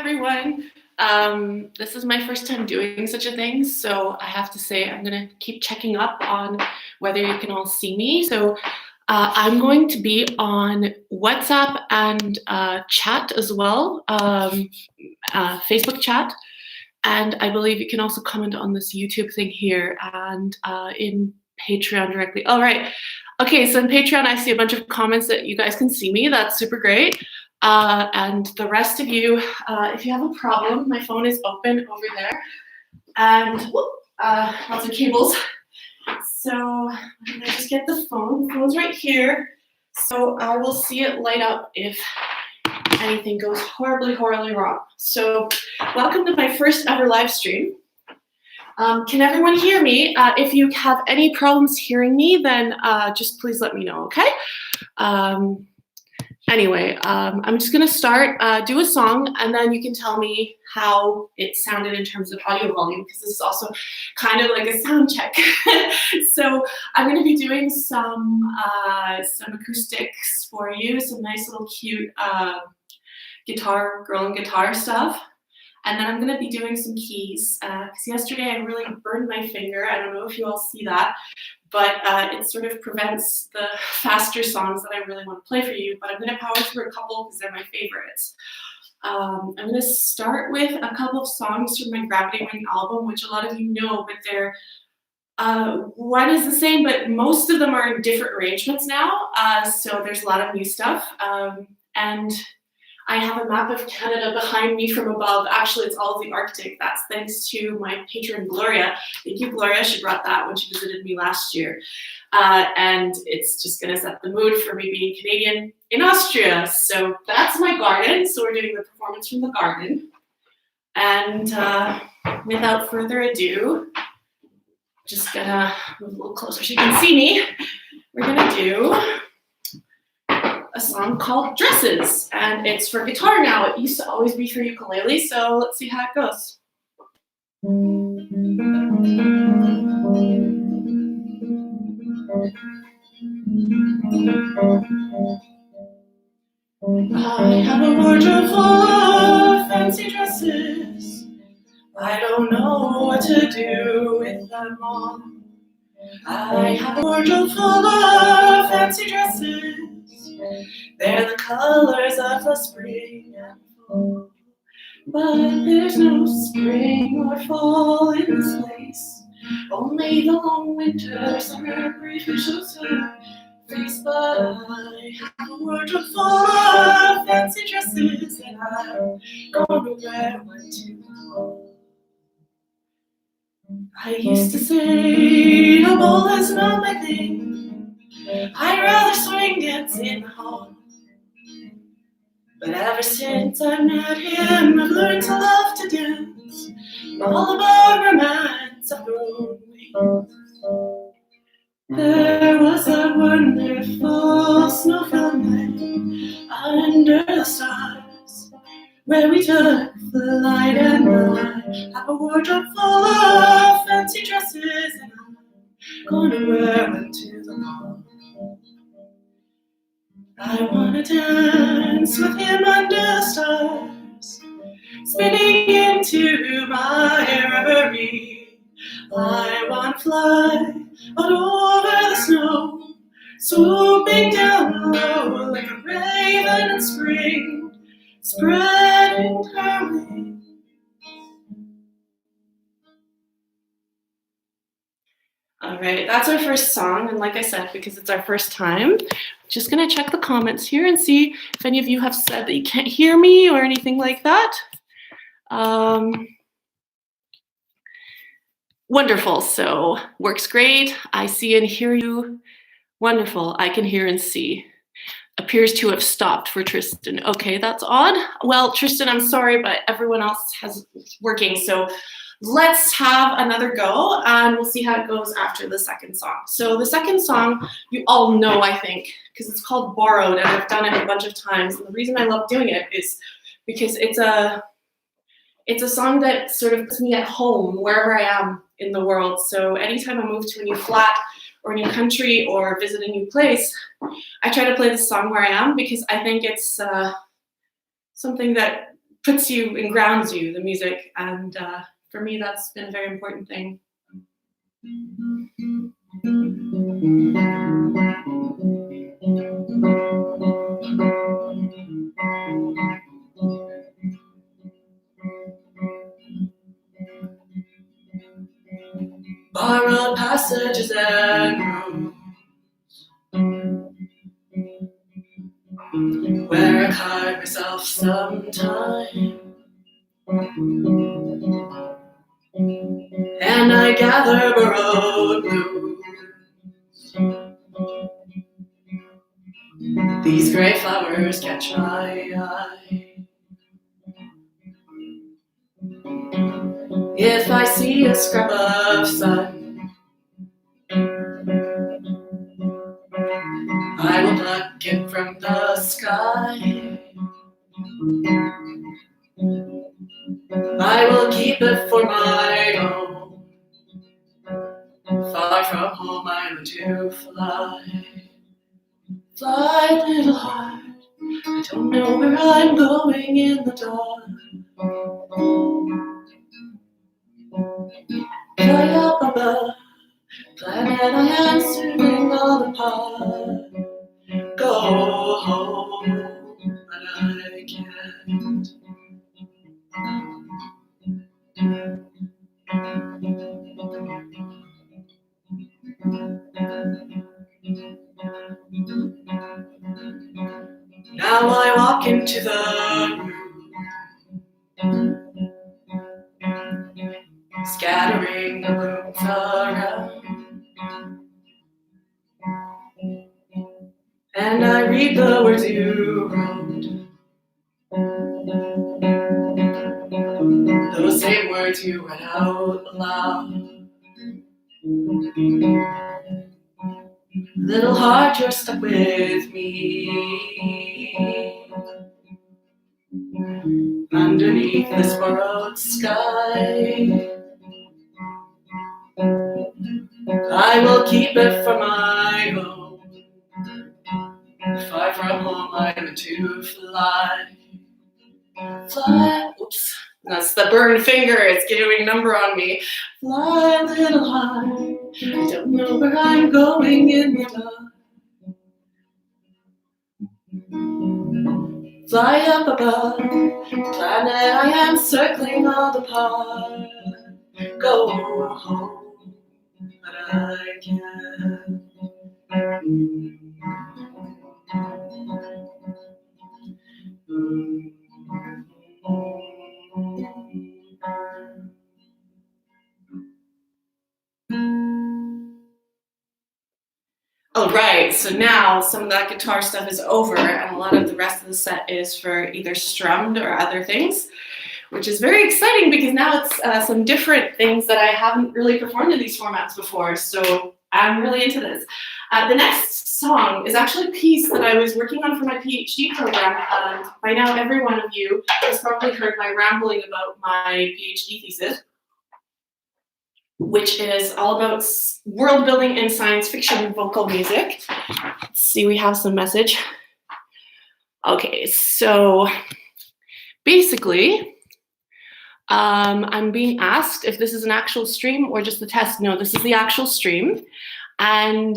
everyone. This is my first time doing such a thing, so I have to say I'm gonna keep checking up on whether you can all see me. So I'm going to be on WhatsApp and chat as well, Facebook chat, and I believe you can also comment on this YouTube thing here and in Patreon directly. All right. Okay, so in Patreon, I see a bunch of comments that you guys can see me. That's super great. And the rest of you, if you have a problem, my phone is open over there. And lots of cables. So I'm gonna just get the phone. The phone's right here. So I will see it light up if anything goes horribly, horribly wrong. So welcome to my first ever live stream. Can everyone hear me? If you have any problems hearing me, then just please let me know, okay? Anyway, I'm just gonna start, do a song, and then you can tell me how it sounded in terms of audio volume, because this is also kind of like a sound check. So I'm gonna be doing some acoustics for you, some nice little cute girl and guitar stuff. And then I'm gonna be doing some keys, because yesterday I really burned my finger. I don't know if you all see that, but it sort of prevents the faster songs that I really want to play for you. But I'm gonna power through a couple because they're my favorites. I'm gonna start with a couple of songs from my Gravity Wing album, which a lot of you know, but they're one is the same, but most of them are in different arrangements now. So there's a lot of new stuff. And I have a map of Canada behind me from above. Actually, it's all of the Arctic. That's thanks to my patron, Gloria. Thank you, Gloria. She brought that when she visited me last year. And it's just gonna set the mood for me being Canadian in Austria. So that's my garden. So we're doing the performance from the garden. And without further ado, just gonna move a little closer so you can see me. We're gonna do a song called Dresses, and it's for guitar now. It used to always be for ukulele, so let's see how it goes. I have a wardrobe full of fancy dresses. I don't know what to do with them all. I have a wardrobe full of fancy dresses. They're the colors of the spring and fall. But there's no spring or fall in this place. Only the long winter, summer, briefly shows her face. But I have a wardrobe full of fancy dresses, and I'm gonna wear one to fall. I used to say a ball is not my thing. I'd rather swing dance in the hall. But ever since I met him, I've learned to love to dance. All about romance, I've grown wings. There was a wonderful snow-filled night under the stars, where we took flight, and I have a wardrobe full of fancy dresses, and I'm gonna wear them to the mall. I wanna dance with him under the stars, spinning into my reverie. I wanna fly out over the snow, swooping down low like a raven in spring, spreading her wings. All right, that's our first song, and like I said, because it's our first time, just gonna check the comments here and see if any of you have said that you can't hear me or anything like that. Wonderful, so works great. I see and hear you. Wonderful, I can hear and see. Appears to have stopped for Tristan. Okay, that's odd. Well, Tristan, I'm sorry, but everyone else has working, so let's have another go, and we'll see how it goes after the second song. So the second song, you all know, I think, because it's called Borrowed, and I've done it a bunch of times. And the reason I love doing it is because it's a song that sort of puts me at home wherever I am in the world. So anytime I move to a new flat or a new country or visit a new place, I try to play this song where I am, because I think it's something that puts you and grounds you, the music. And for me, that's been a very important thing. Borrowed passages and rooms where I carve myself some time, and I gather borrowed blues. These gray flowers catch my eye. If I see a scrap of sun, I will pluck it from the sky. I will keep it for my own. Far from home I want to fly. Fly, little heart, I don't know where I'm going in the dark. Fly up above, planet I am circling all apart. Go home, but I can't. Now I walk into the room, scattering the blooms around, and I read the words you wrote, those same words you read out loud. Little heart, you're stuck with me underneath this borrowed sky. I will keep it for my own. Far from home, I'm to fly. Fly, oops, that's the burned finger, it's giving a number on me. Fly, little heart, I don't know where I'm going in the dark. Fly up above, planet I am circling all apart. Go home, but I can't. All right, so now some of that guitar stuff is over, and a lot of the rest of the set is for either strummed or other things, which is very exciting because now it's some different things that I haven't really performed in these formats before, so I'm really into this. The next song is actually a piece that I was working on for my PhD program, and by now every one of you has probably heard my rambling about my PhD thesis, which is all about world building in science fiction vocal music. Let's see, we have some message. Okay, so basically, I'm being asked if this is an actual stream or just the test. No, this is the actual stream. And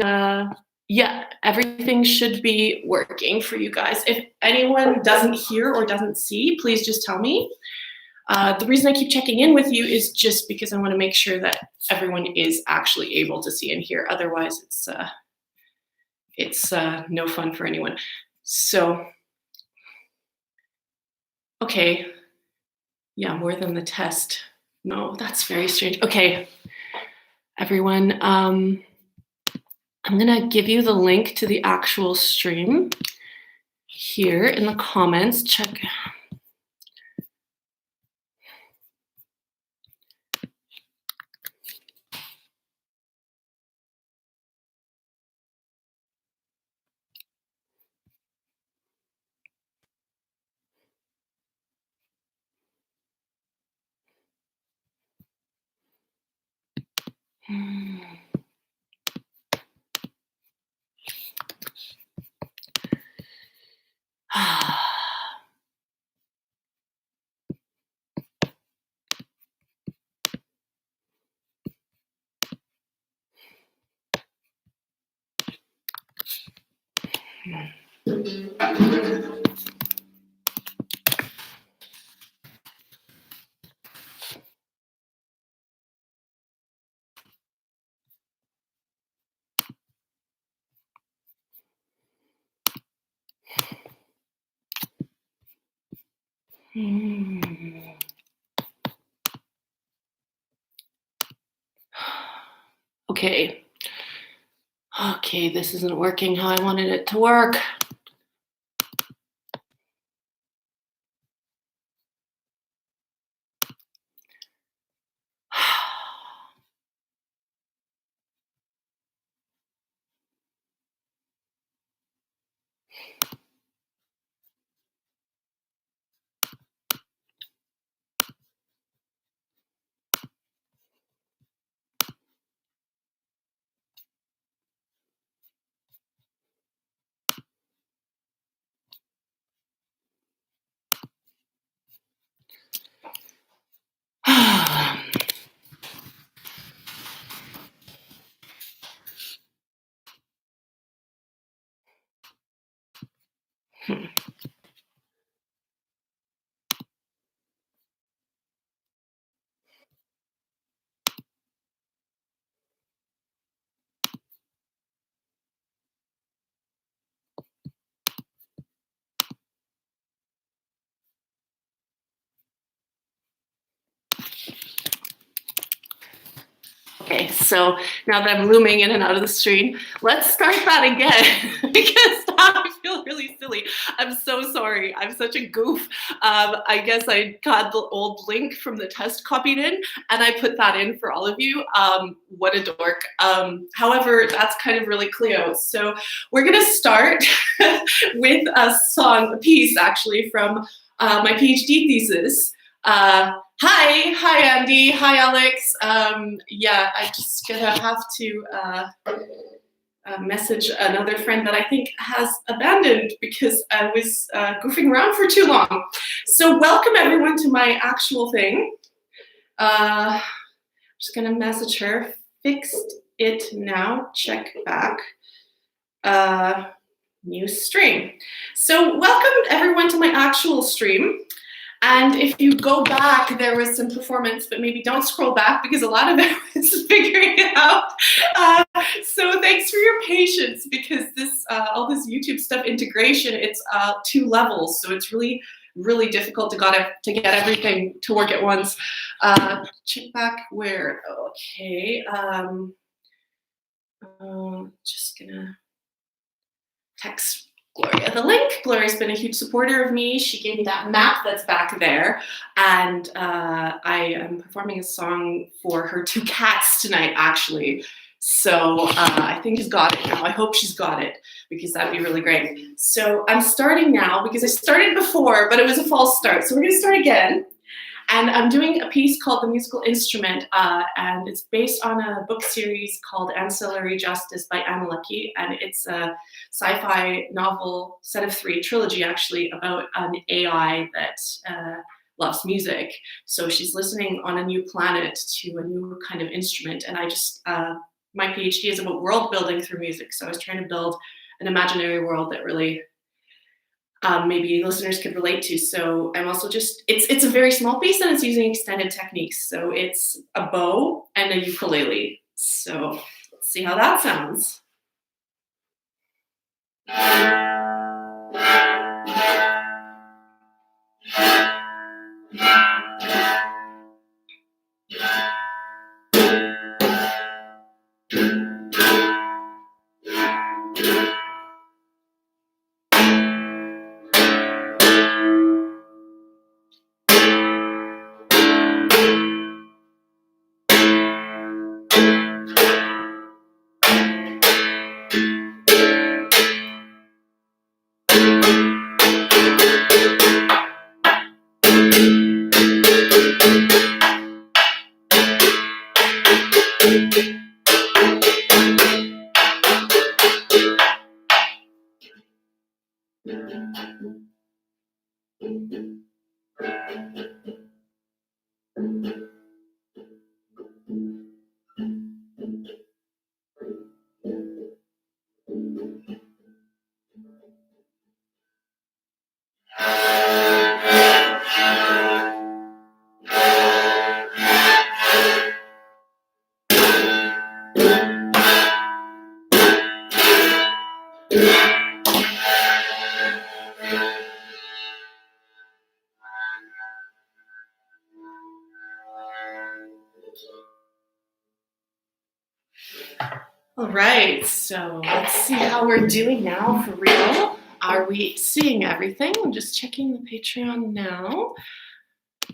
yeah, everything should be working for you guys. If anyone doesn't hear or doesn't see, please just tell me. The reason I keep checking in with you is just because I want to make sure that everyone is actually able to see and hear. Otherwise, it's no fun for anyone. So, okay. Yeah, more than the test. No, that's very strange. Okay, everyone, I'm gonna give you the link to the actual stream here in the comments. Check. Okay. Okay, this isn't working how I wanted it to work. Okay, so now that I'm looming in and out of the screen, let's start that again because now I feel really silly. I'm so sorry. I'm such a goof. I guess I got the old link from the test copied in and I put that in for all of you. What a dork. However, that's kind of really Cleo. So we're going to start with a piece actually from my PhD thesis. Hi Andy, hi Alex. Yeah, I'm just gonna have to message another friend that I think has abandoned because I was goofing around for too long. So welcome everyone to my actual thing. I'm just gonna message her, fixed it now, check back. New stream. So welcome everyone to my actual stream. And if you go back, there was some performance, but maybe don't scroll back because a lot of it was figuring it out. So thanks for your patience because this all this YouTube stuff integration, it's 2 levels. So it's really, really difficult to get everything to work at once. Check back where, okay. Just gonna text Gloria the link. Gloria's been a huge supporter of me. She gave me that map that's back there. And I am performing a song for her 2 cats tonight, actually. So I think she's got it now. I hope she's got it because that'd be really great. So I'm starting now because I started before, but it was a false start. So we're gonna start again. And I'm doing a piece called The Musical Instrument, and it's based on a book series called Ancillary Justice by Anna Leckie, and it's a sci-fi novel, set of 3, trilogy actually, about an AI that loves music. So she's listening on a new planet to a new kind of instrument, and I just, my PhD is about world building through music, so I was trying to build an imaginary world that really maybe listeners could relate to. So I'm also just, it's a very small piece and it's using extended techniques. So it's a bow and a ukulele. So let's see how that sounds. All right, so let's see how we're doing now for real. Are we seeing everything? I'm just checking the Patreon now.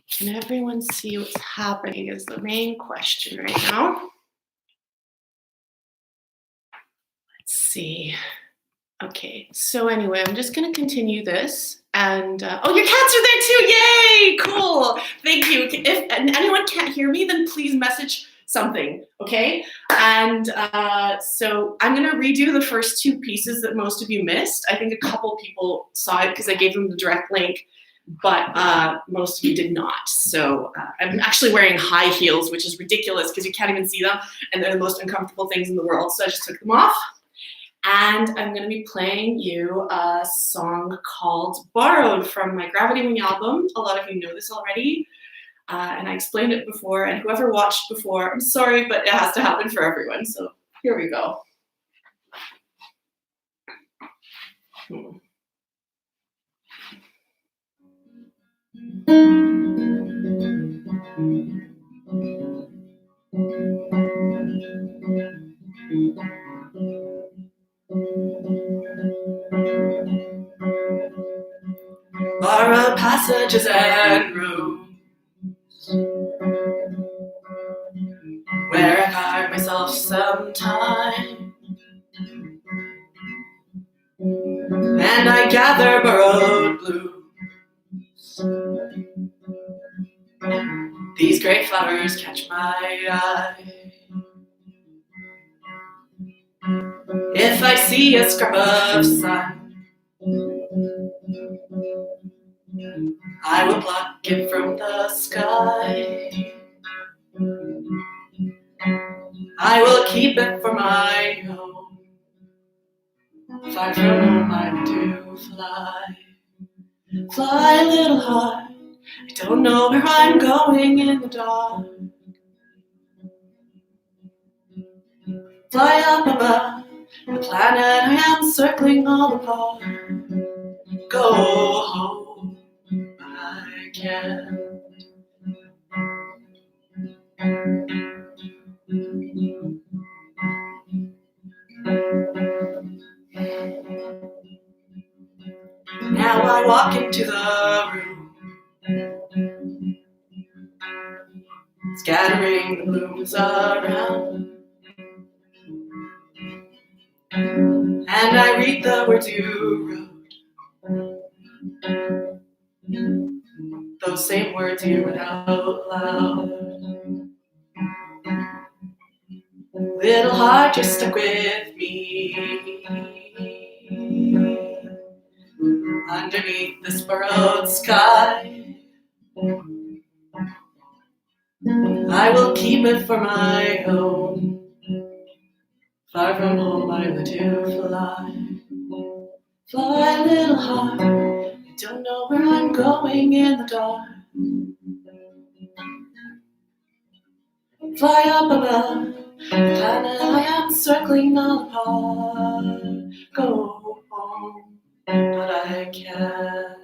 Can everyone see what's happening is the main question right now. Let's see. Okay, so anyway, I'm just gonna continue this. And, oh, your cats are there too, yay, cool, thank you. If anyone can't hear me, then please message something, okay? And so I'm gonna redo the first two pieces that most of you missed. I think a couple people saw it because I gave them the direct link, but most of you did not. So I'm actually wearing high heels, which is ridiculous because you can't even see them, and they're the most uncomfortable things in the world, so I just took them off. And I'm gonna be playing you a song called Borrowed from my Gravity Wing album. A lot of you know this already. And I explained it before, and whoever watched before, I'm sorry, but it has to happen for everyone. So here we go. Borrowed passages and rooms where I find myself sometime, and I gather borrowed blues. These great flowers catch my eye. If I see a scrap of sun, I will pluck it from the sky. I will keep it for my own. Far from home I do fly. Fly, little heart, I don't know where I'm going in the dark. Fly up above the planet I am circling all apart. Go home, but I can't. Now I walk into the room, scattering the blooms around, and I read the words you wrote, those same words you read out loud. Little heart, you're stuck with me underneath this borrowed sky. I will keep it for my own. Far from home I learn to fly. Fly, little heart, I don't know where I'm going in the dark. Fly up above the planet I am circling all apart. Go home, but I can't.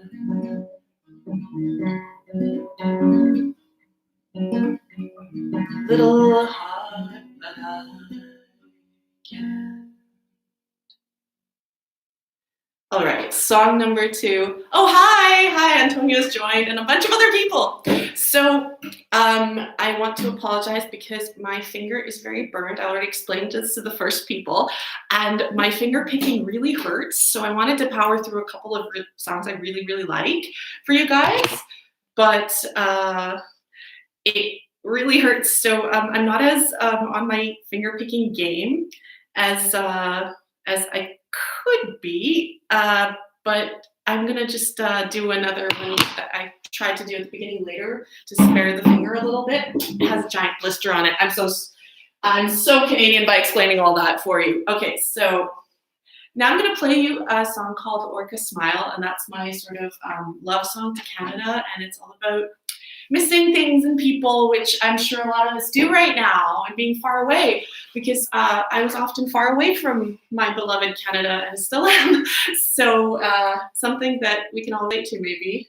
Little heart, but I can't. All right, song number 2. Oh, hi, Antonio's joined and a bunch of other people. So I want to apologize because my finger is very burned. I already explained this to the first people, and my finger picking really hurts. So I wanted to power through a couple of songs I really, really like for you guys, but it really hurts. So I'm not as on my finger picking game as I could be, but I'm gonna just do another one that I tried to do at the beginning later to spare the finger a little bit. It has a giant blister on it. I'm so Canadian by explaining all that for you. Okay, so now I'm gonna play you a song called Orca Smile, and that's my sort of love song to Canada, and it's all about missing things and people, which I'm sure a lot of us do right now, and being far away, because I was often far away from my beloved Canada and still am. So something that we can all relate to, maybe.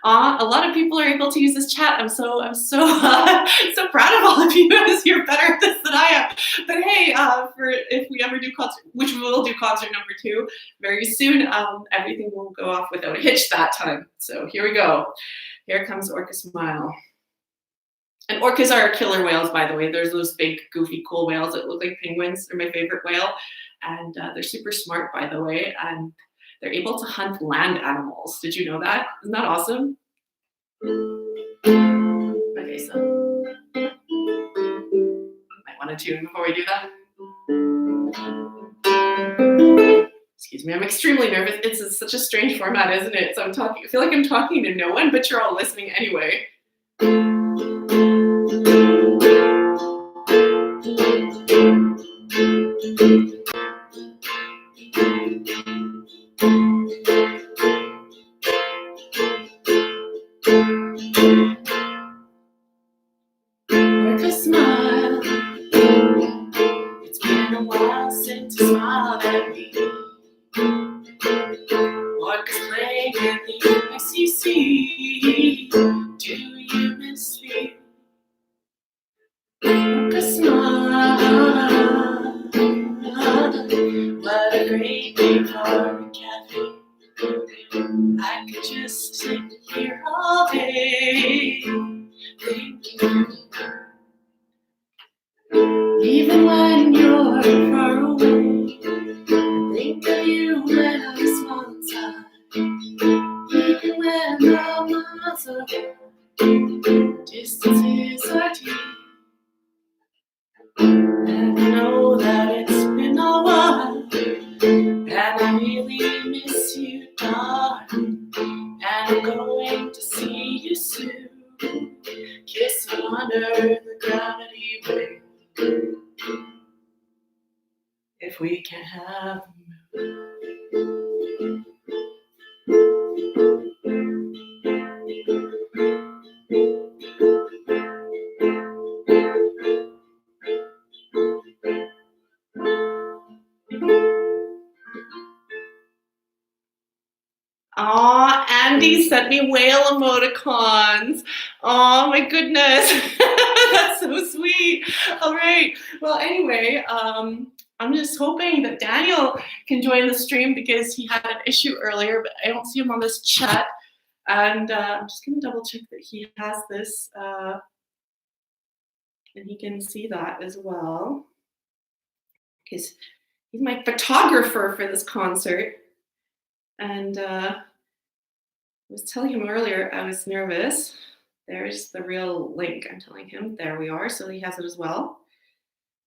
A lot of people are able to use this chat. I'm so so proud of all of you, as you're better at this than I am. But hey, for if we ever do concert, which we will do concert number 2 very soon, everything will go off without a hitch that time. So here we go. Here comes Orca Smile. And orcas are killer whales, by the way. There's those big, goofy, cool whales that look like penguins. They're my favorite whale. And they're super smart, by the way. And they're able to hunt land animals. Did you know that? Isn't that awesome? Okay, so might want to tune before we do that. Excuse me, I'm extremely nervous. It's such a strange format, isn't it? So I feel like I'm talking to no one, but you're all listening anyway. Orca smile. It's been a while since you smiled at me. Orcas playing in the UCC. Do you miss me? Orca smile. What a great name for a cafe. I could just sit here all day thinking. Even when you're far away, I think of you when I smile inside. Even when the miles are far, distances are deep. And I know that it's been a while, and I really miss you, darling. And I'm going to see you soon, kissing under the gravity wave. If we can have the moon. Aw, Andy sent me whale emoticons. Oh my goodness. That's so sweet. All right. Well, anyway, I'm just hoping that Daniel can join the stream because he had an issue earlier, but I don't see him on this chat. And I'm just going to double check that he has this and he can see that as well. Because he's my photographer for this concert. And I was telling him earlier I was nervous. There's the real link I'm telling him. There we are. So he has it as well.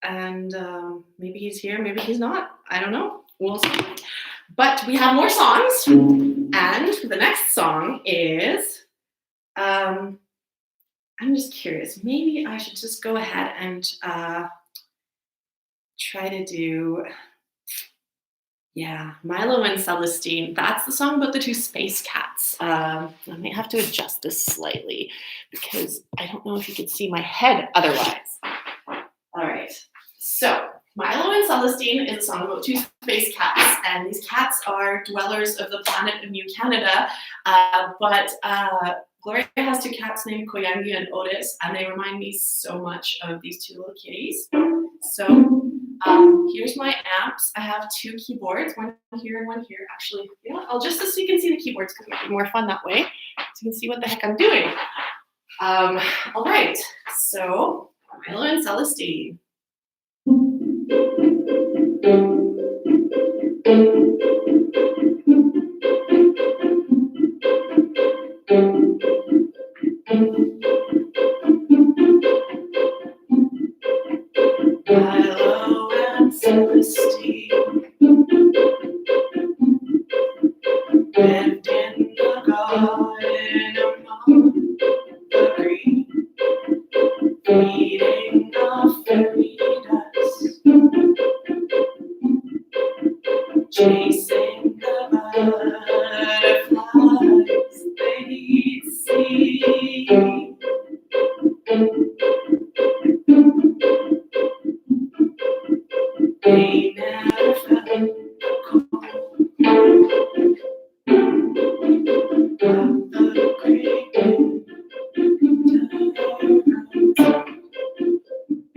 And maybe he's here, maybe he's not. I don't know. We'll see. But we have more songs. And the next song is, I'm just curious. Maybe I should just go ahead and try to do, yeah, Milo and Celestine. That's the song about the 2 space cats. I might have to adjust this slightly because I don't know if you can see my head otherwise. All right. So Milo and Celestine is a song about 2 space cats, and these cats are dwellers of the planet of New Canada. But Gloria has 2 cats named Koyangi and Otis, and they remind me so much of these 2 little kitties. So here's my amps. I have 2 keyboards, one here and one here. Actually, yeah, I'll just so you can see the keyboards because it might be more fun that way. So you can see what the heck I'm doing. All right, so Milo and Celestine. Milo and Celestine lived in the garden among the green, feeding the fairy dust, chasing the butterflies they'd see. They never felt cold of the great turns.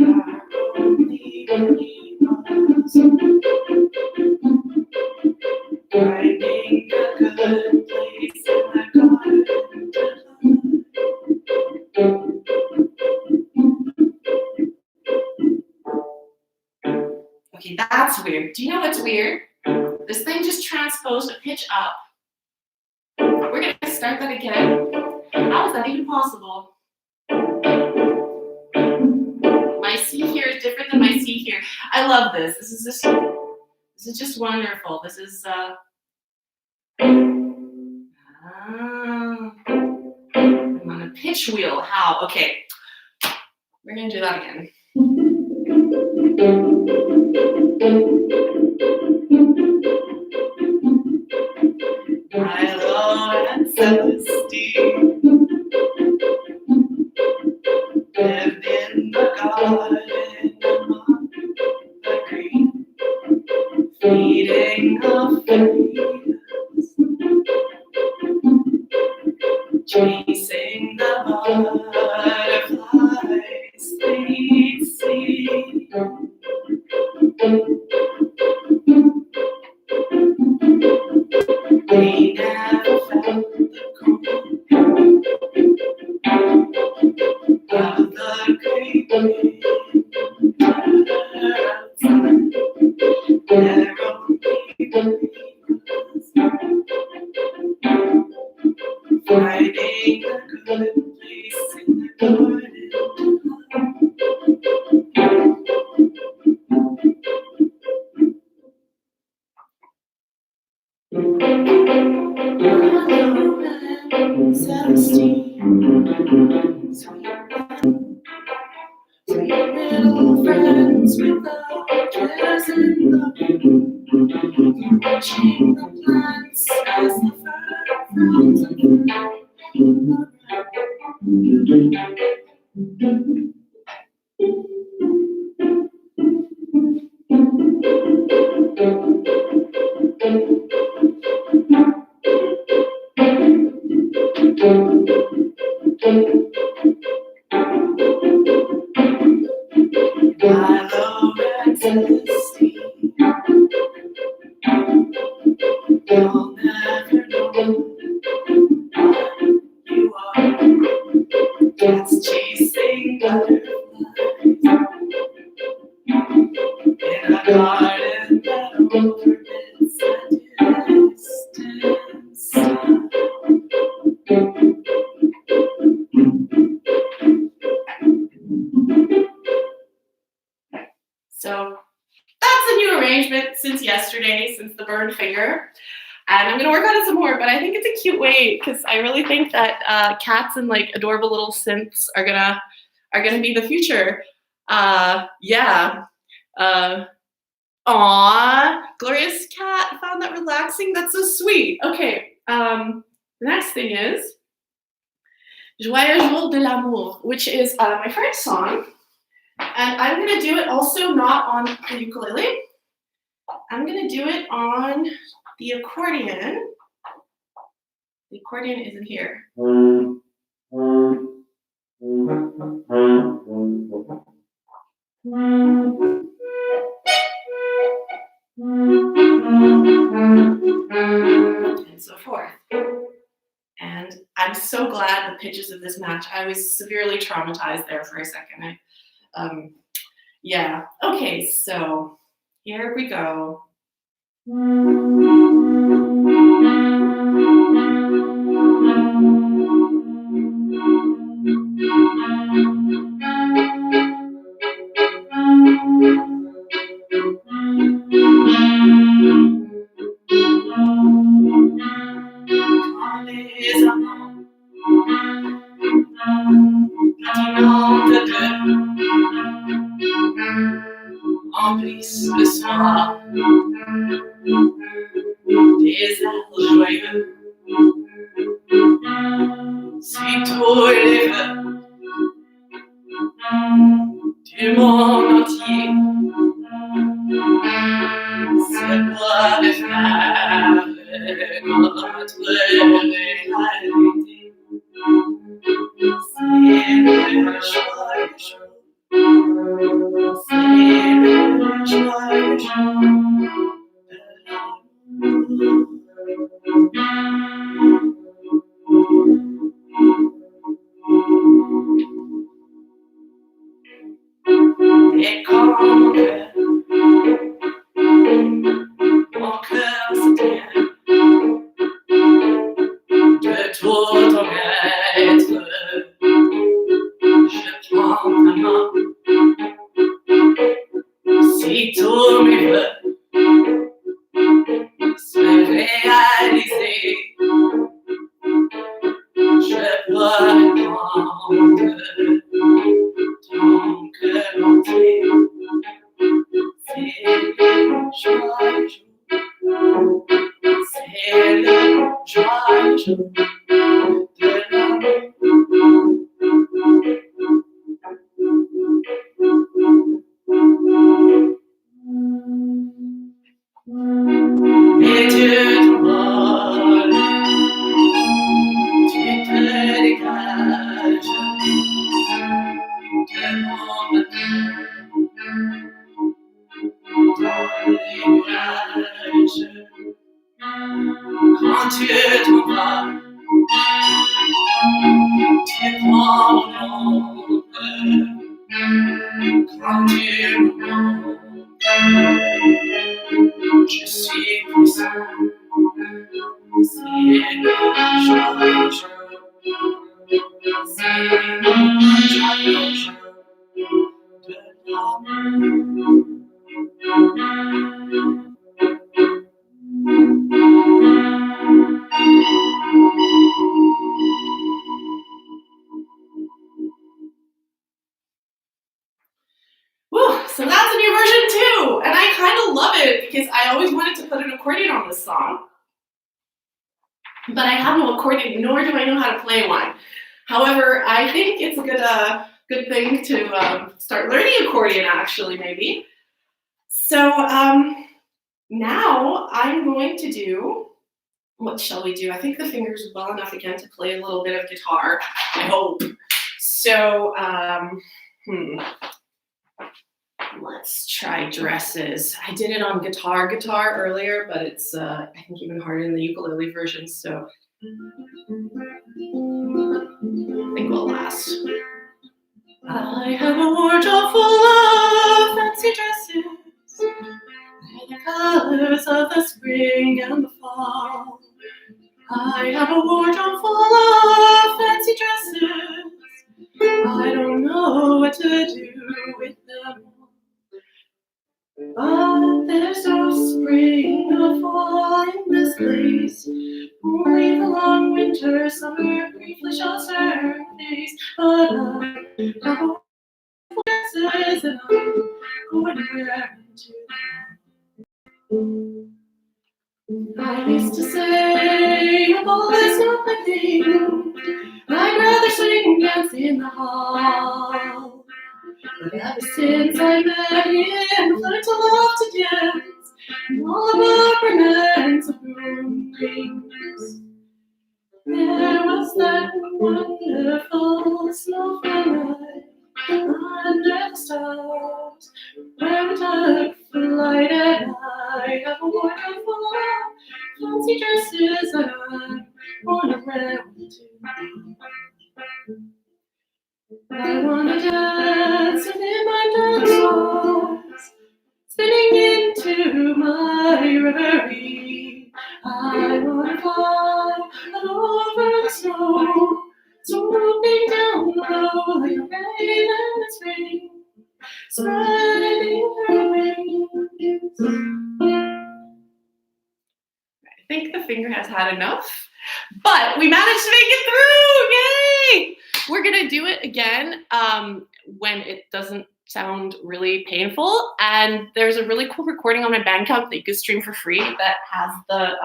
Our only Finding a good place in the garden to hide. Okay, that's weird. Do you know what's weird? This thing just transposed a pitch up. We're going to start that again. How is that even possible? My C here is different than my C here. I love this. This is just wonderful. This is I'm on a pitch wheel. How? Okay. We're going to do that again. Milo and Celestine lived in the garden among the green, feeding the fields, chasing the butterflies they'd see. They never felt the cold of the great wind outside their own windows, finding a good place in the garden. Celestine, sweet little friends without cares in the room, watching the plants as the fur frowns and Milo and Celestine, you'll never know what you are. Cats chasing butterflies in a garden that orbits a distant star. So that's a new arrangement since yesterday, since the burned finger. And I'm gonna work on it some more, but I think it's a cute way because I really think that cats and like adorable little synths are gonna be the future. Yeah. Aw, Gloria's cat found that relaxing. That's so sweet. Okay. The next thing is Joyeux Jour de l'Amour, which is my first song. And I'm going to do it also not on the ukulele. I'm going to do it on the accordion. The accordion isn't here. And so forth. And I'm so glad the pitches of this match. I was severely traumatized there for a second. Yeah. Okay, so here we go. Emplissent le soir des arbres joyeux, sitôt les vœux du monde entier se doivent faire notre réalité. C'est le joyeux jour, c'est le Et quand mon cœur se tient de tout ton être, je prends ta main. Si tous mes vœux se réaliser, je dois prendre ton cœur entier. C'est le joyeux jour, c'est le joyeux jour de l'amour. Et Dieu t'envole, tu te dégages de mon matin, dans les nuages. Quand tu t'en vas, tu prends mon ombre. Quand tu m'envoies, je suis puissant. C'est le joyeux jour, c'est le joyeux jour de l'amour. Woo, so that's a new version too, and I kind of love it because I always wanted to put an accordion on this song, but I have no accordion, nor do I know how to play one. However, I think it's a good thing to start learning accordion actually, maybe. So now I'm going to do, what shall we do? I think the finger's well enough again to play a little bit of guitar, I hope. So, let's try dresses. I did it on guitar earlier, but it's, I think, even harder in the ukulele version, so I think we'll last. I have a wardrobe full of fancy dresses, the colors of the spring and the fall. I have a wardrobe full of fancy dresses, I don't know what to do with them. But there's no spring or fall in this place, only the long winter, summer briefly shows her face. But I have a dresses and I'm going to wear into them. I used to say, of all this nothing, I'd rather sing, dance in the hall. But ever since I met him, learned to love to dance, and all of our romance of rings. There was that wonderful snowfall night under the stars, where we took flight, and I have a wardrobe full of fancy dresses that I'm gonna wear too. I wanna dance within my dance walls, spinning into my reverie. I wanna fly over the snow, swooping down low like a rain and spring, spreading her wings. I think the finger has had enough, but we managed to make it through! Yay! We're gonna do it again when it doesn't sound really painful, and there's a really cool recording on my Bandcamp that you can stream for free that has the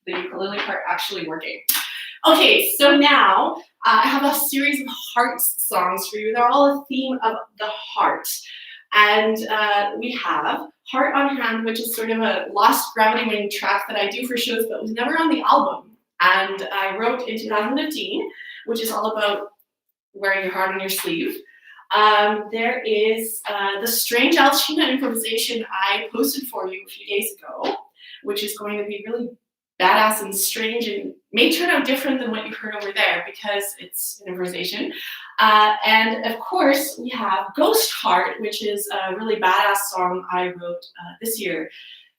ukulele part actually working. Okay, so now I have a series of hearts songs for you. They're all a theme of the heart, and we have Heart on Hand, which is sort of a lost gravity wing track that I do for shows but was never on the album, and I wrote in 2015, which is all about wearing your heart on your sleeve. There is the strange Alcina improvisation I posted for you a few days ago, which is going to be really badass and strange and may turn out different than what you heard over there because it's an improvisation. And of course, we have Ghost Heart, which is a really badass song I wrote this year.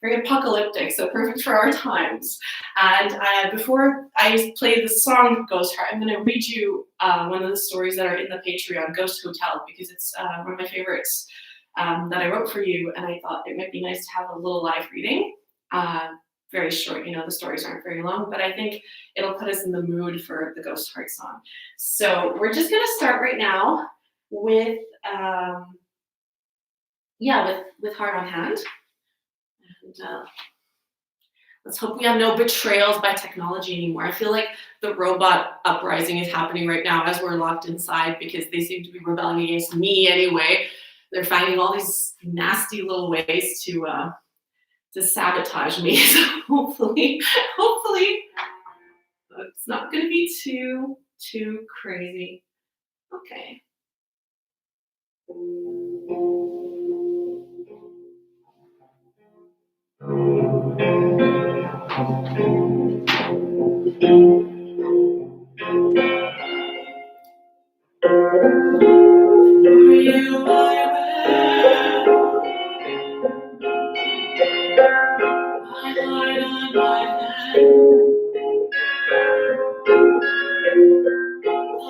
Very apocalyptic, so perfect for our times. And before I play the song Ghost Heart, I'm going to read you one of the stories that are in the Patreon, Ghost Hotel, because it's one of my favorites that I wrote for you, and I thought it might be nice to have a little live reading. Very short, the stories aren't very long, but I think it'll put us in the mood for the Ghost Heart song. So we're just going to start right now with, with Heart on Hand. And let's hope we have no betrayals by technology anymore. I feel like the robot uprising is happening right now as we're locked inside because they seem to be rebelling against me anyway. They're finding all these nasty little ways to sabotage me. So hopefully it's not going to be too crazy. Okay.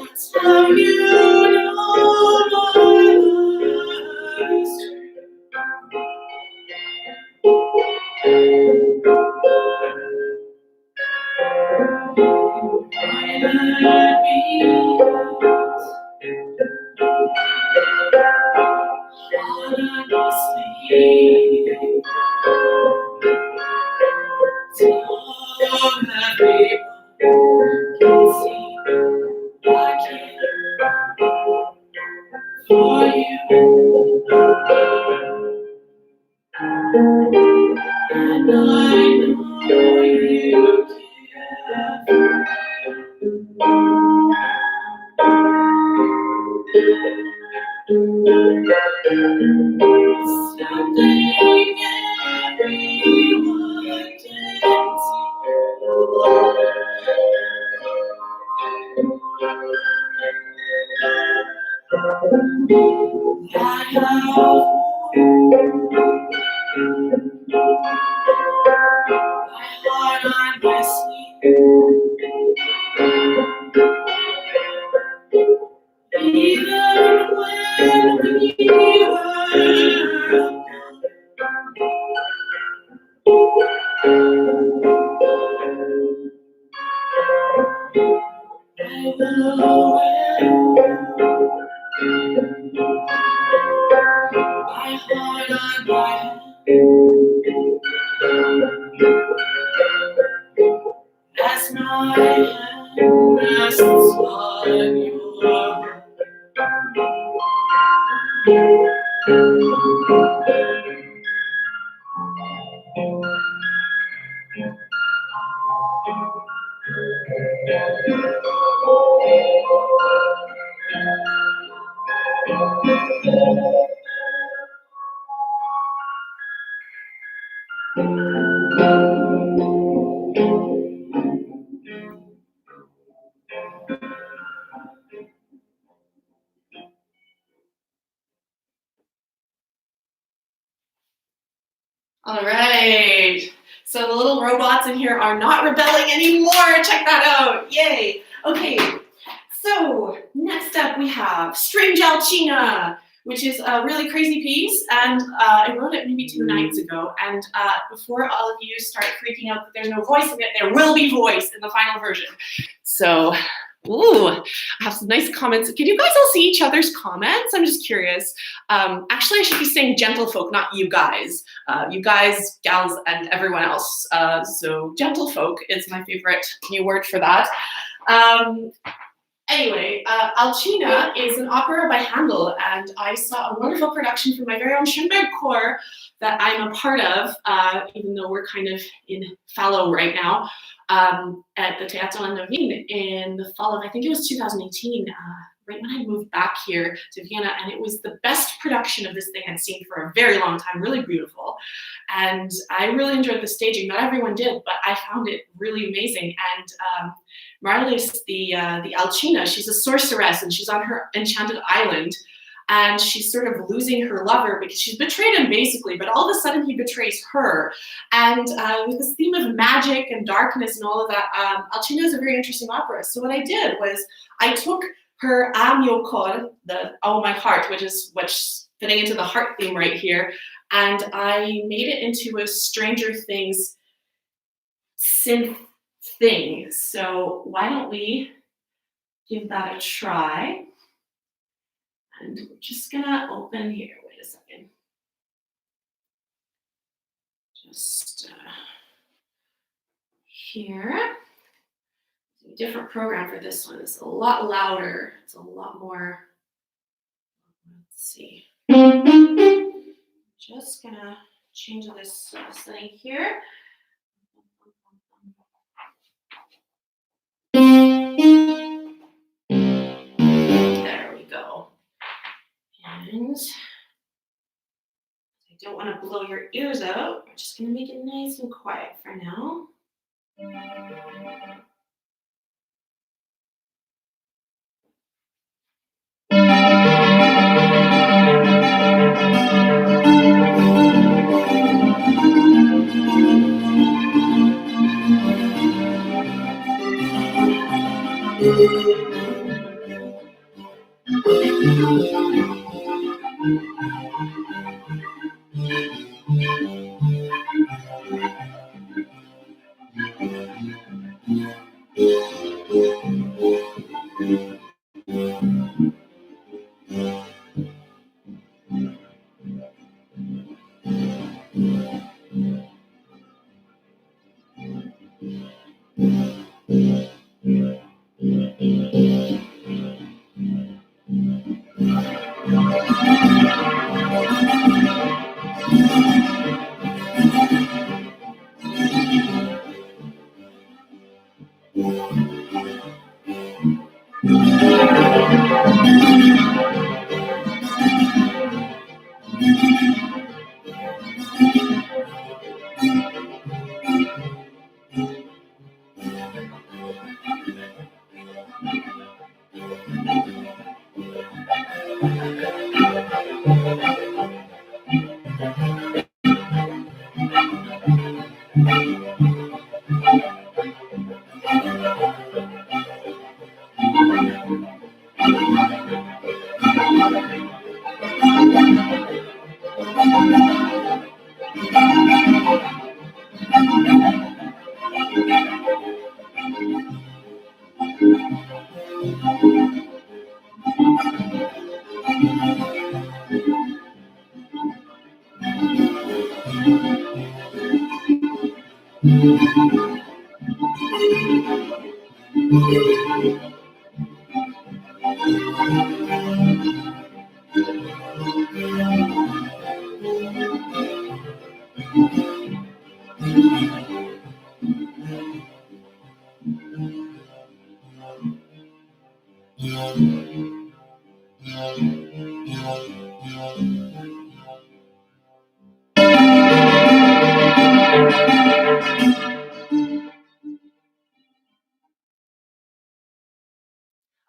That's how you know my lies. For you, and I know you care. Something everyone can see. I have my heart on my sleeve. Even when we were apart, I will wear my heart on my hand as my hand rests on your heart. All right, so the little robots in here are not rebelling anymore. Check that out, yay. Okay, so next up we have Strange Alcina, which is a really crazy piece, and I wrote it maybe 2 nights ago, and before all of you start freaking out that there's no voice in it, there will be voice in the final version. So, ooh, I have some nice comments. Can you guys all see each other's comments? I'm just curious. Actually, I should be saying gentlefolk, not you guys. You guys, gals, and everyone else. So gentlefolk is my favorite new word for that. Anyway, Alcina is an opera by Handel, and I saw a wonderful production from my very own Schoenberg Corps that I'm a part of, even though we're kind of in fallow right now, at the Teatro Novin in the fall of, I think it was 2018, right when I moved back here to Vienna, and it was the best production of this thing I'd seen for a very long time, really beautiful. And I really enjoyed the staging. Not everyone did, but I found it really amazing. And Marlies, the Alcina, she's a sorceress, and she's on her enchanted island, and she's sort of losing her lover because she's betrayed him basically, but all of a sudden he betrays her. And with this theme of magic and darkness and all of that, Alcina is a very interesting opera. So what I did was I took her Am Mio Cor, the Oh My Heart, which fitting into the heart theme right here, and I made it into a Stranger Things synth thing. So why don't we give that a try? And we're just gonna open here. Wait a second. Just here. A different program for this one. It's a lot louder. It's a lot more. Let's see. Just gonna change this setting here. There we go. And I don't want to blow your ears out. I'm just going to make it nice and quiet for now.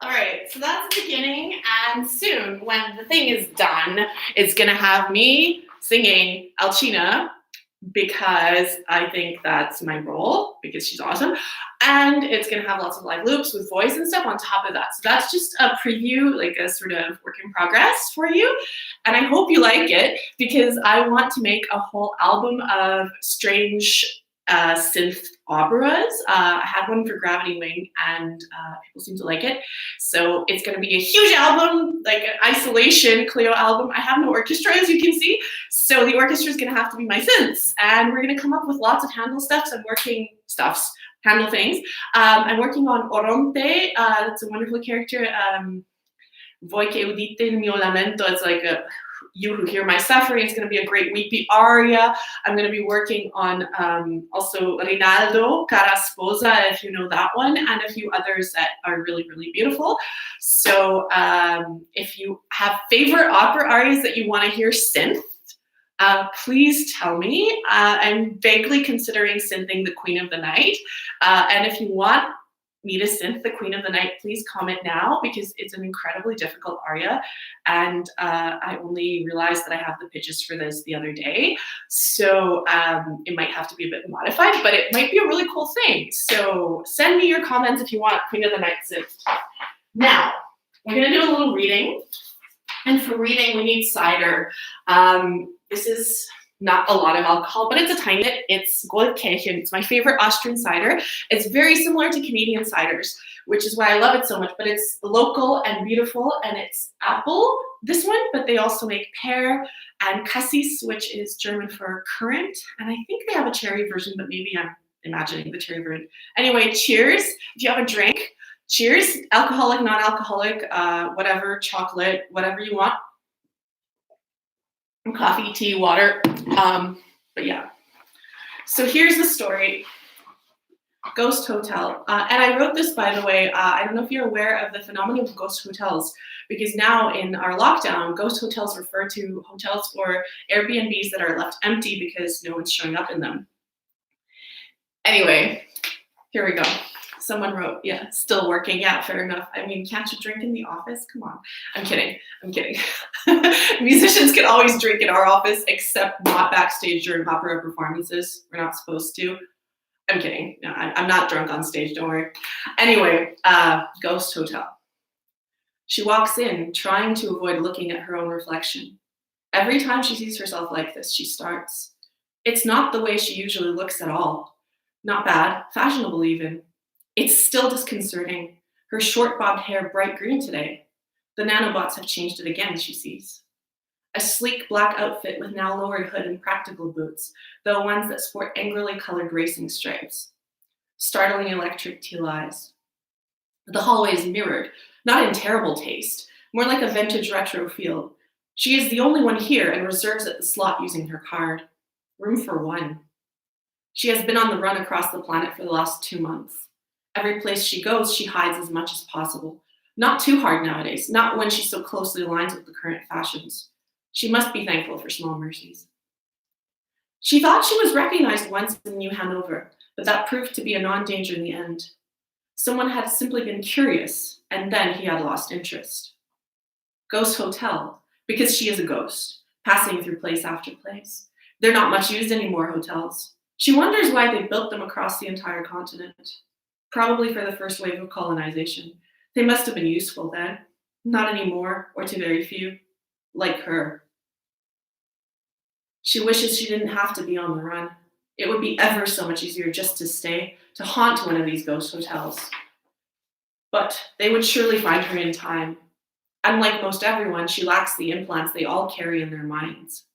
All right, so that's the beginning, and soon, when the thing is done, it's gonna have me singing Alcina, because I think that's my role, because she's awesome, and it's gonna have lots of live loops with voice and stuff on top of that. So that's just a preview, like a sort of work in progress for you, and I hope you like it, because I want to make a whole album of strange synth operas. I had one for Gravity Wing, and people seem to like it. So it's going to be a huge album, like an isolation Clio album. I have no orchestra, as you can see. So the orchestra is going to have to be my synths, and we're going to come up with lots of Handel stuffs. Handel things. I'm working on Oronte. That's a wonderful character. Voi che udite il mio lamento. It's like you who hear my suffering. It's going to be a great weepy aria. I'm going to be working on also Rinaldo, Cara Sposa, if you know that one, and a few others that are really, really beautiful. So if you have favorite opera arias that you want to hear synth, please tell me. I'm vaguely considering synthing the Queen of the Night. And if you want me to synth the Queen of the Night, please comment now, because it's an incredibly difficult aria. And I only realized that I have the pitches for this the other day. So it might have to be a bit modified, but it might be a really cool thing. So send me your comments if you want Queen of the Night synth. Now, we're going to do a little reading. And for reading, we need cider. This is not a lot of alcohol, but it's a tiny bit. It's Goldkirchen. It's my favorite Austrian cider. It's very similar to Canadian ciders, which is why I love it so much, but it's local and beautiful, and it's apple, this one, but they also make pear and cassis, which is German for currant. And I think they have a cherry version, but maybe I'm imagining the cherry version. Anyway, cheers. If you have a drink, cheers. Alcoholic, non-alcoholic, whatever, chocolate, whatever you want. Coffee, tea, water, but yeah. So here's the story. Ghost hotel. And I wrote this, by the way, I don't know if you're aware of the phenomenon of ghost hotels, because now in our lockdown, ghost hotels refer to hotels or Airbnbs that are left empty because no one's showing up in them. Anyway, here we go. Someone wrote, yeah, still working. Yeah, fair enough. I mean, can't you drink in the office? Come on. I'm kidding. I'm kidding. Musicians can always drink in our office, except not backstage during opera performances. We're not supposed to. I'm kidding. No, I'm not drunk on stage. Don't worry. Anyway, ghost hotel. She walks in, trying to avoid looking at her own reflection. Every time she sees herself like this, she starts. It's not the way she usually looks at all. Not bad, fashionable even. It's still disconcerting. Her short bobbed hair bright green today. The nanobots have changed it again, she sees. A sleek black outfit with now lowered hood and practical boots, though ones that sport angrily colored racing stripes. Startling electric teal eyes. The hallway is mirrored, not in terrible taste, more like a vintage retro feel. She is the only one here and reserves at the slot using her card. Room for one. She has been on the run across the planet for the last 2 months. Every place she goes, she hides as much as possible. Not too hard nowadays, not when she so closely aligns with the current fashions. She must be thankful for small mercies. She thought she was recognized once in New Hanover, but that proved to be a non-danger in the end. Someone had simply been curious, and then he had lost interest. Ghost hotel, because she is a ghost, passing through place after place. They're not much used anymore, hotels. She wonders why they built them across the entire continent. Probably for the first wave of colonization. They must have been useful then. Not anymore, or to very few. Like her. She wishes she didn't have to be on the run. It would be ever so much easier just to stay, to haunt one of these ghost hotels. But they would surely find her in time. Unlike most everyone, she lacks the implants they all carry in their minds.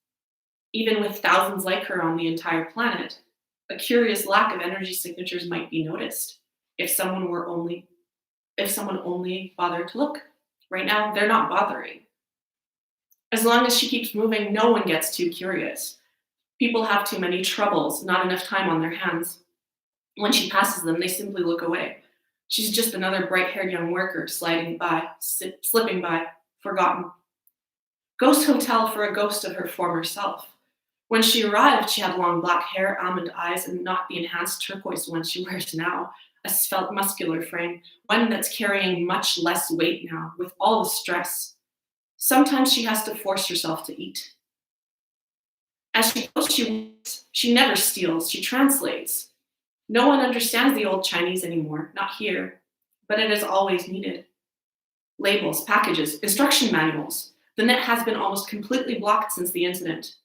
Even with thousands like her on the entire planet, a curious lack of energy signatures might be noticed. If someone only bothered to look. Right now, they're not bothering. As long as she keeps moving, no one gets too curious. People have too many troubles, not enough time on their hands. When she passes them, they simply look away. She's just another bright-haired young worker slipping by, forgotten. Ghost hotel for a ghost of her former self. When she arrived, she had long black hair, almond eyes, and not the enhanced turquoise one she wears now. A svelte, muscular frame, one that's carrying much less weight now, with all the stress. Sometimes she has to force herself to eat. As she goes, she never steals, she translates. No one understands the old Chinese anymore, not here, but it is always needed. Labels, packages, instruction manuals. The net has been almost completely blocked since the incident.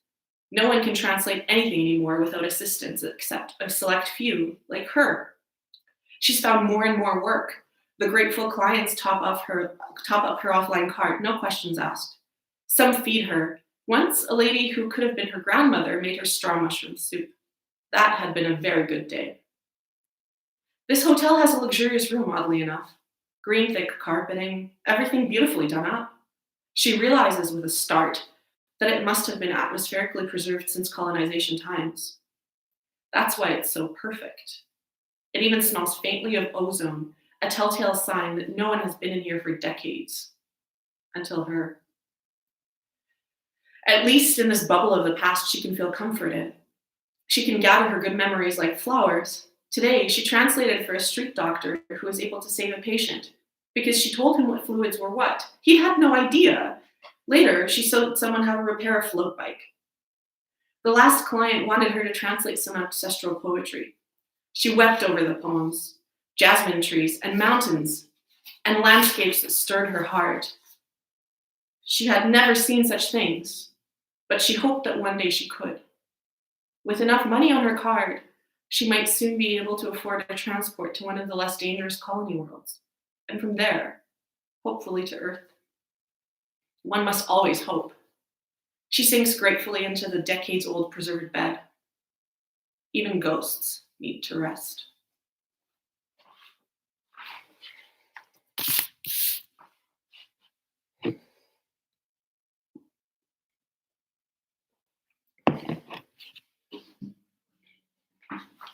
No one can translate anything anymore without assistance except a select few, like her. She's found more and more work. The grateful clients top up her offline card, no questions asked. Some feed her. Once, a lady who could have been her grandmother made her straw mushroom soup. That had been a very good day. This hotel has a luxurious room, oddly enough. Green thick carpeting, everything beautifully done up. She realizes with a start, that it must have been atmospherically preserved since colonization times. That's why it's so perfect. It even smells faintly of ozone, a telltale sign that no one has been in here for decades. Until her. At least in this bubble of the past, she can feel comforted. She can gather her good memories like flowers. Today, she translated for a street doctor who was able to save a patient because she told him what fluids were what. He had no idea. Later, she showed someone how to repair a float bike. The last client wanted her to translate some ancestral poetry. She wept over the poems, jasmine trees and mountains and landscapes that stirred her heart. She had never seen such things, but she hoped that one day she could. With enough money on her card, she might soon be able to afford a transport to one of the less dangerous colony worlds, and from there, hopefully to Earth. One must always hope. She sinks gratefully into the decades-old preserved bed. Even ghosts need to rest.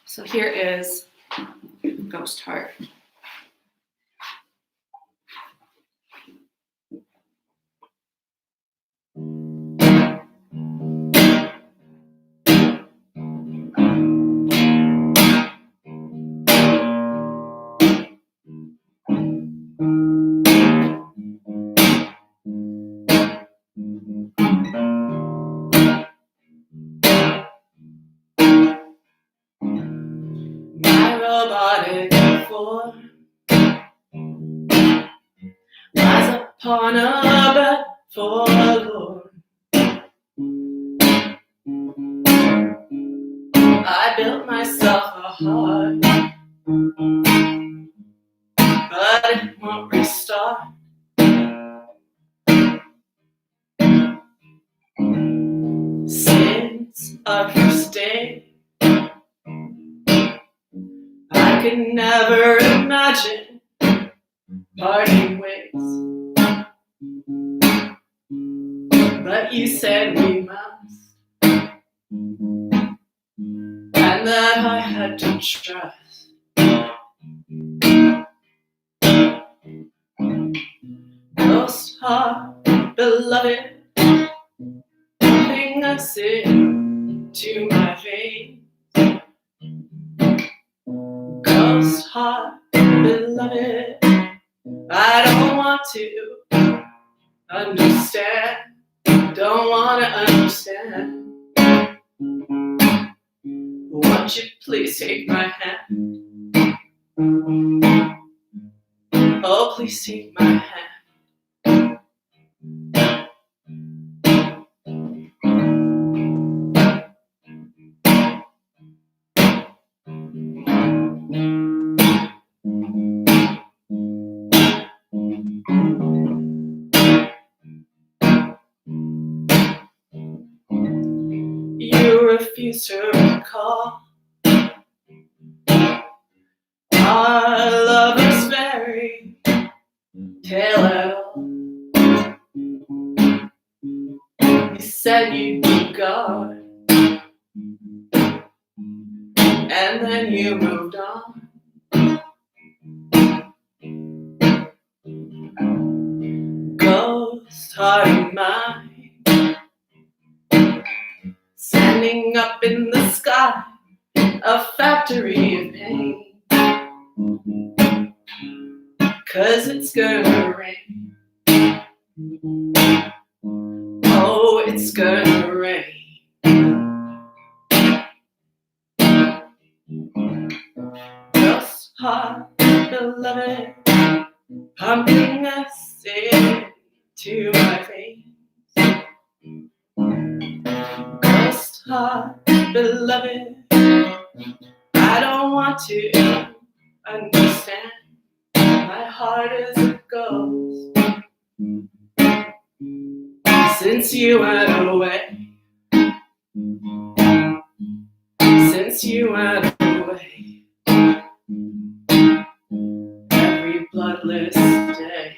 So here is Ghost Heart. My robotic form lies upon a bed forlorn. I built myself a heart, but it won't restart. Since our first day, I could never imagine parting ways, but you said we must, and that I had to trust. Ghost heart, beloved, pumping us into my veins. Ghost heart, beloved, I don't want to understand, don't want to understand. Won't you please take my hand? Oh, please take my hand. You refuse to recall our love is fairy tale at all. You said you'd be gone, and then you moved on. Ghost heart of mine, standing up in the sky, a factory of pain. 'Cause it's gonna rain. Oh, it's gonna rain. Ghost heart, beloved, pumping us into my veins. Ghost heart, beloved, I don't want to understand. My heart is a ghost since you went away. Since you went away. Every bloodless day.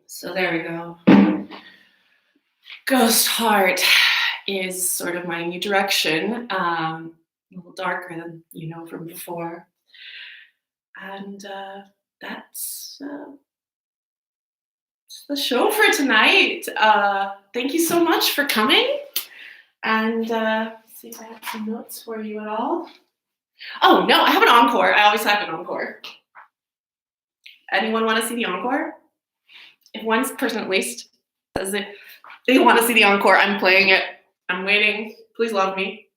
So there we go. Ghost Heart is sort of my new direction, a little darker than you know from before. And that's the show for tonight. Thank you so much for coming. And see if I have some notes for you at all. Oh, no, I have an encore. I always have an encore. Anyone want to see the encore? If one person at least says they want to see the encore, I'm playing it. I'm waiting. Please love me.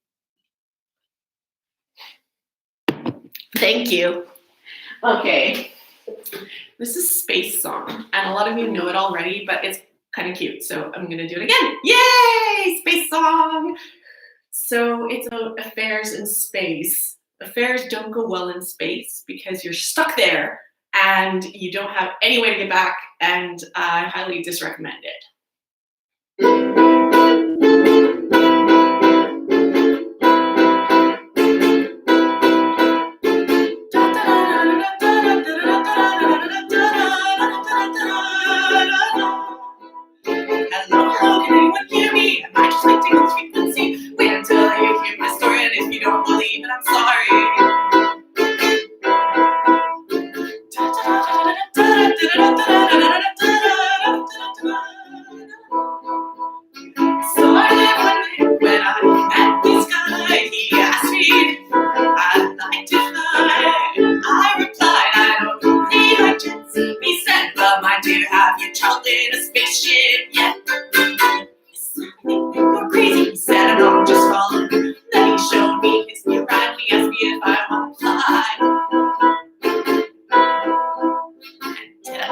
Thank you. Okay. This is Space Song, and a lot of you know it already, but it's kind of cute, so I'm going to do it again. Yay! Space Song! So it's about affairs in space. Affairs don't go well in space because you're stuck there and you don't have any way to get back, and I highly disrecommend it. Hello, can anyone hear me? Am I just waiting on frequency? Wait until you hear my story, and if you don't believe it, I'm sorry. So I live when I met this guy, he asked me if I'd like to fly. I replied, I don't really like jets. He said, well, my dear, have you traveled in a spaceship yet? You're crazy, he said, and I'm just falling. Then he showed me his new ride. He asked me if I want to fly. And did I?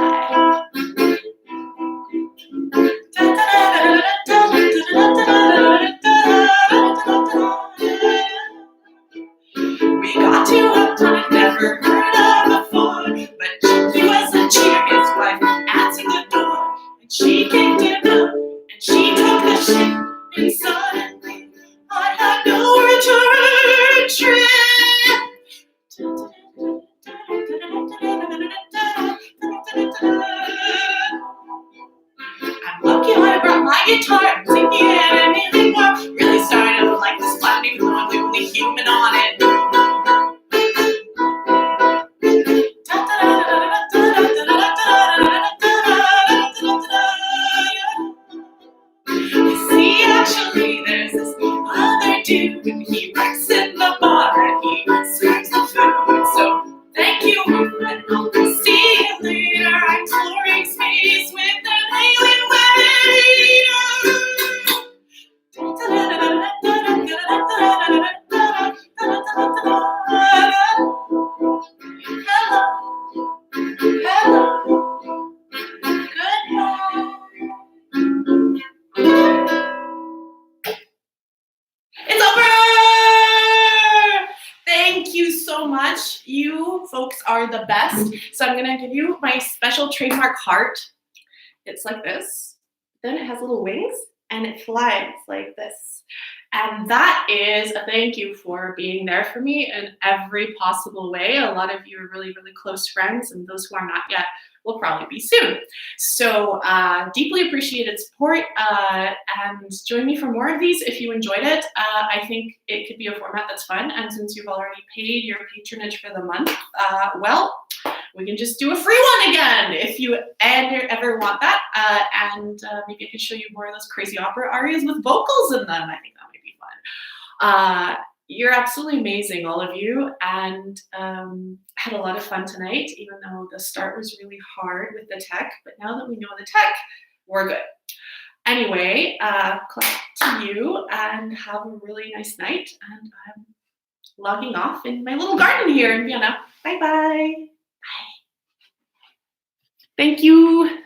We got to a planet never heard of before, but he was a cheater. His wife answered the door, and she kicked him out, and she took the ship, and suddenly I had no return trip. I'm lucky I brought my guitar. I'm thinking anything more. Really starting to like this planet, even though I'm the only human on it. You see, actually, there's this other dude, and he works in the bar, and he serves the food. So thank you, and I'll see you later. Exploring space with an alien waiter. It's over! Thank you so much. You folks are the best. So I'm gonna give you my special trademark heart. It's like this. Then it has little wings and it flies like this. And that is a thank you for being there for me in every possible way. A lot of you are really, really close friends, and those who are not yet will probably be soon. So deeply appreciated support, and join me for more of these if you enjoyed it. I think it could be a format that's fun, and since you've already paid your patronage for the month, well, we can just do a free one again if you ever want that, and maybe I can show you more of those crazy opera arias with vocals in them. I think that might be fun. You're absolutely amazing, all of you, and had a lot of fun tonight, even though the start was really hard with the tech, but now that we know the tech, we're good. Anyway, clap to you, and have a really nice night, and I'm logging off in my little garden here in Vienna. Bye-bye. Bye. Thank you.